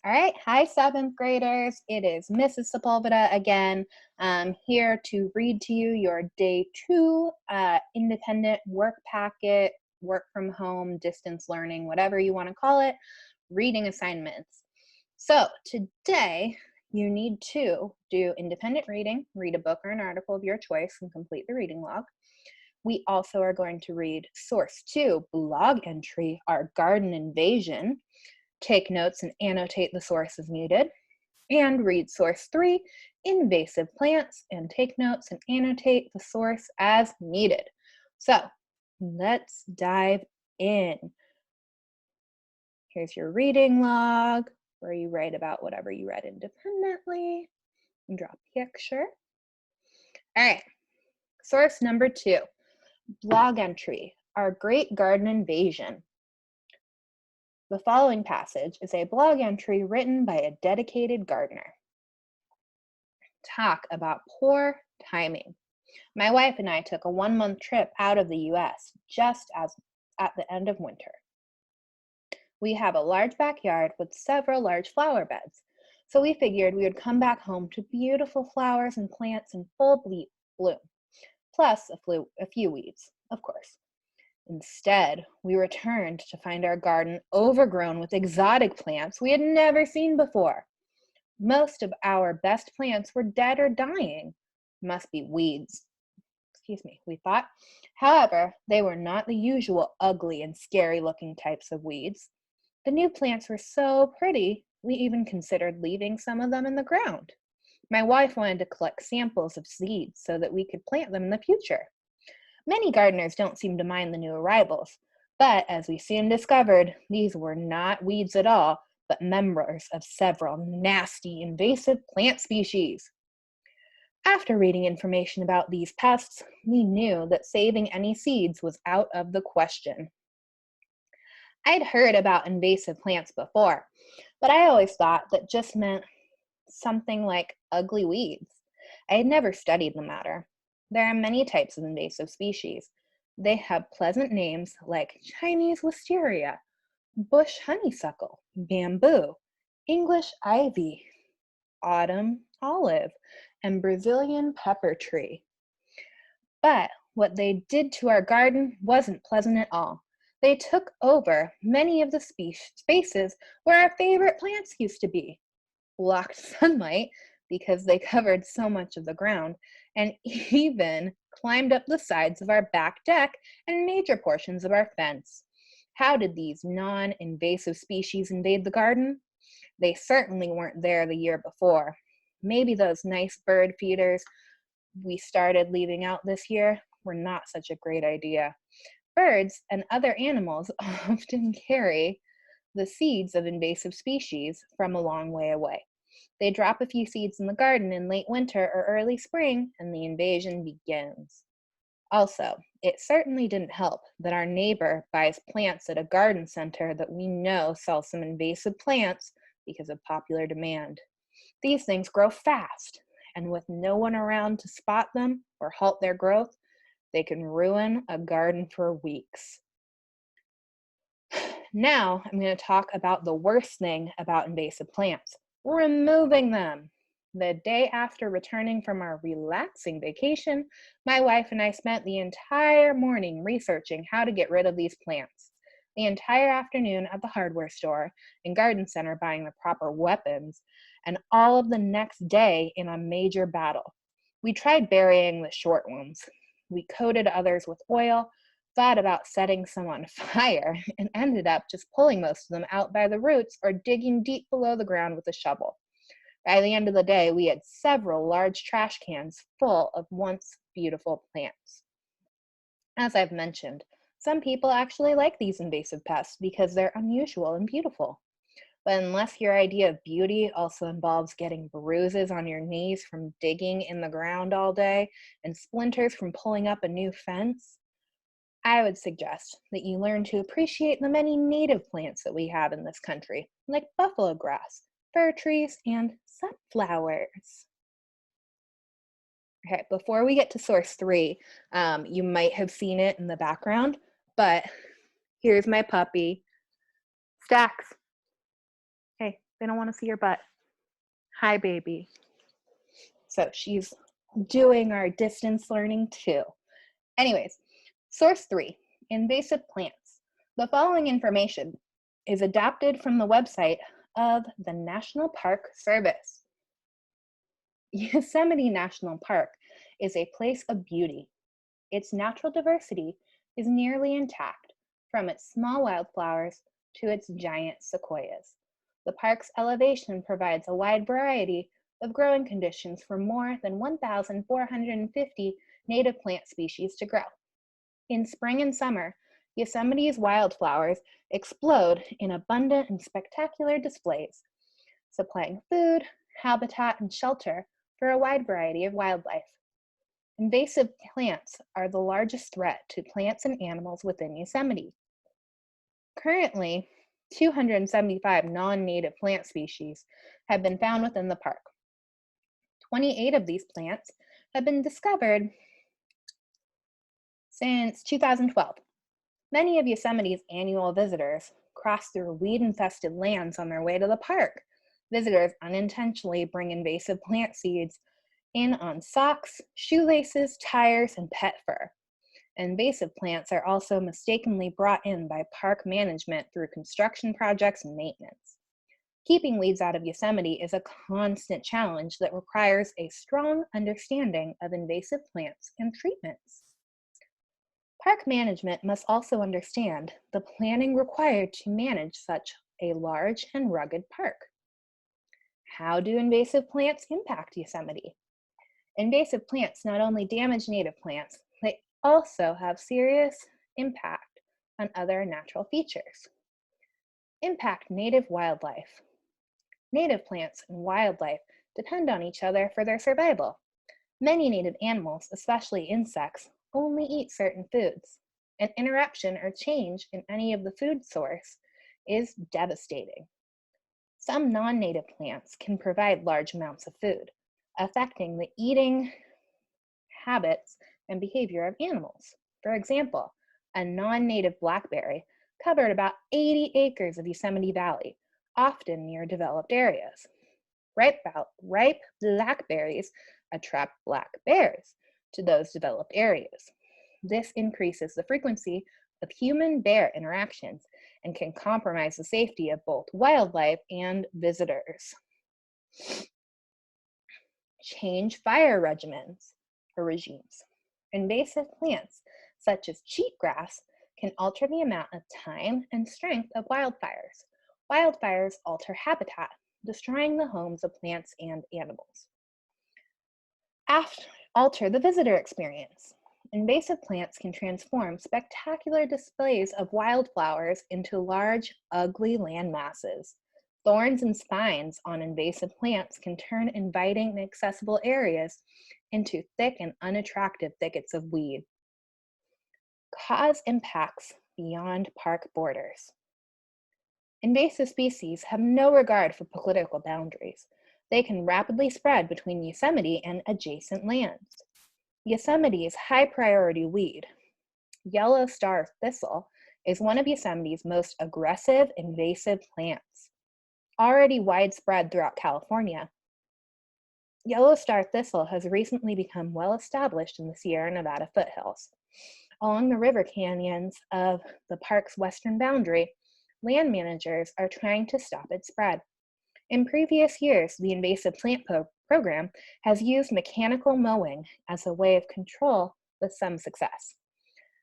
All right, hi, seventh graders. It is Mrs. Sepulveda again. Here to read to you your day two independent work packet, work from home, distance learning, whatever you want to call it, reading assignments. So today you need to do independent reading, read a book or an article of your choice, and complete the reading log. We also are going to read source 2, blog entry, our garden invasion, take notes and annotate the source as needed, and read source 3, invasive plants, and take notes and annotate the source as needed. So let's dive in. Here's your reading log where you write about whatever you read independently and draw a picture. All right, source number 2, blog entry, our great garden invasion. The following passage is a blog entry written by a dedicated gardener. Talk about poor timing. My wife and I took a 1-month trip out of the US just as at the end of winter. We have a large backyard with several large flower beds, so we figured we would come back home to beautiful flowers and plants in full bloom, plus a few weeds, of course. Instead, we returned to find our garden overgrown with exotic plants we had never seen before. Most of our best plants were dead or dying. Must be weeds, we thought. However, they were not the usual ugly and scary looking types of weeds. The new plants were so pretty, we even considered leaving some of them in the ground. My wife wanted to collect samples of seeds so that we could plant them in the future. Many gardeners don't seem to mind the new arrivals, but as we soon discovered, these were not weeds at all, but members of several nasty invasive plant species. After reading information about these pests, we knew that saving any seeds was out of the question. I'd heard about invasive plants before, but I always thought that just meant something like ugly weeds. I had never studied the matter. There are many types of invasive species. They have pleasant names like Chinese wisteria, bush honeysuckle, bamboo, English ivy, autumn olive, and Brazilian pepper tree. But what they did to our garden wasn't pleasant at all. They took over many of the spaces where our favorite plants used to be, blocked sunlight because they covered so much of the ground, and even climbed up the sides of our back deck and major portions of our fence. How did these non-invasive species invade the garden? They certainly weren't there the year before. Maybe those nice bird feeders we started leaving out this year were not such a great idea. Birds and other animals often carry the seeds of invasive species from a long way away. They drop a few seeds in the garden in late winter or early spring, and the invasion begins. Also, it certainly didn't help that our neighbor buys plants at a garden center that we know sells some invasive plants because of popular demand. These things grow fast, and with no one around to spot them or halt their growth, they can ruin a garden for weeks. Now, I'm going to talk about the worst thing about invasive plants: removing them. The day after returning from our relaxing vacation, my wife and I spent the entire morning researching how to get rid of these plants, the entire afternoon at the hardware store and garden center buying the proper weapons, and all of the next day in a major battle. We tried burying the short ones. We coated others with oil, thought about setting some on fire, and ended up just pulling most of them out by the roots or digging deep below the ground with a shovel. By the end of the day, we had several large trash cans full of once beautiful plants. As I've mentioned, some people actually like these invasive pests because they're unusual and beautiful. But unless your idea of beauty also involves getting bruises on your knees from digging in the ground all day and splinters from pulling up a new fence, I would suggest that you learn to appreciate the many native plants that we have in this country, like buffalo grass, fir trees, and sunflowers. Okay, before we get to source 3, you might have seen it in the background, but here's my puppy, Stacks. Hey, They don't want to see your butt. Hi, baby. So she's doing our distance learning too. Anyways, source 3, invasive plants. The following information is adapted from the website of the National Park Service. Yosemite National Park is a place of beauty. Its natural diversity is nearly intact, from its small wildflowers to its giant sequoias. The park's elevation provides a wide variety of growing conditions for more than 1,450 native plant species to grow. In spring and summer, Yosemite's wildflowers explode in abundant and spectacular displays, supplying food, habitat, and shelter for a wide variety of wildlife. Invasive plants are the largest threat to plants and animals within Yosemite. Currently, 275 non-native plant species have been found within the park. 28 of these plants have been discovered since 2012. Many of Yosemite's annual visitors cross through weed-infested lands on their way to the park. Visitors unintentionally bring invasive plant seeds in on socks, shoelaces, tires, and pet fur. Invasive plants are also mistakenly brought in by park management through construction projects and maintenance. Keeping weeds out of Yosemite is a constant challenge that requires a strong understanding of invasive plants and treatments. Park management must also understand the planning required to manage such a large and rugged park. How do invasive plants impact Yosemite? Invasive plants not only damage native plants, they also have serious impact on other natural features. Impact native wildlife. Native plants and wildlife depend on each other for their survival. Many native animals, especially insects, only eat certain foods. An interruption or change in any of the food source is devastating. Some non-native plants can provide large amounts of food, affecting the eating habits and behavior of animals. For example, a non-native blackberry covered about 80 acres of Yosemite Valley, often near developed areas. Ripe blackberries attract black bears to those developed areas. This increases the frequency of human-bear interactions and can compromise the safety of both wildlife and visitors. Change fire regimens or regimes. Invasive plants, such as cheatgrass, can alter the amount of time and strength of wildfires. Wildfires alter habitat, destroying the homes of plants and animals. Alter the visitor experience. Invasive plants can transform spectacular displays of wildflowers into large, ugly land masses. Thorns and spines on invasive plants can turn inviting and accessible areas into thick and unattractive thickets of weed. Cause impacts beyond park borders. Invasive species have no regard for political boundaries. They can rapidly spread between Yosemite and adjacent lands. Yosemite's high-priority weed, yellow star thistle, is one of Yosemite's most aggressive invasive plants. Already widespread throughout California, yellow star thistle has recently become well established in the Sierra Nevada foothills. Along the river canyons of the park's western boundary, land managers are trying to stop its spread. In previous years, the invasive plant program has used mechanical mowing as a way of control with some success.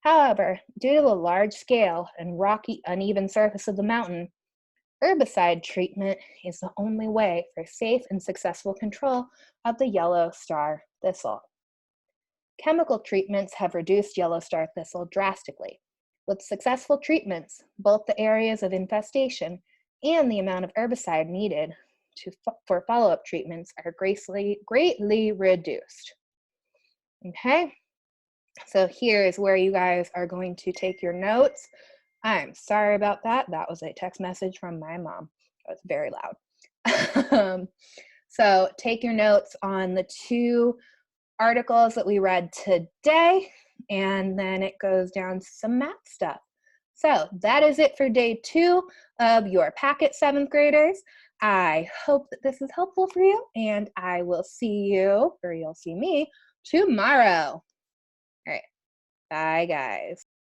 However, due to the large scale and rocky, uneven surface of the mountain, herbicide treatment is the only way for safe and successful control of the yellow star thistle. Chemical treatments have reduced yellow star thistle drastically. With successful treatments, both the areas of infestation and the amount of herbicide needed for follow-up treatments are greatly reduced. Okay, so here is where you guys are going to take your notes. I'm sorry about that. That was a text message from my mom. It was very loud. So take your notes on the 2 articles that we read today, and then it goes down to some math stuff. So that is it for day 2 of your packet, 7th graders. I hope that this is helpful for you, and I will see you, or you'll see me, tomorrow. All right. Bye, guys.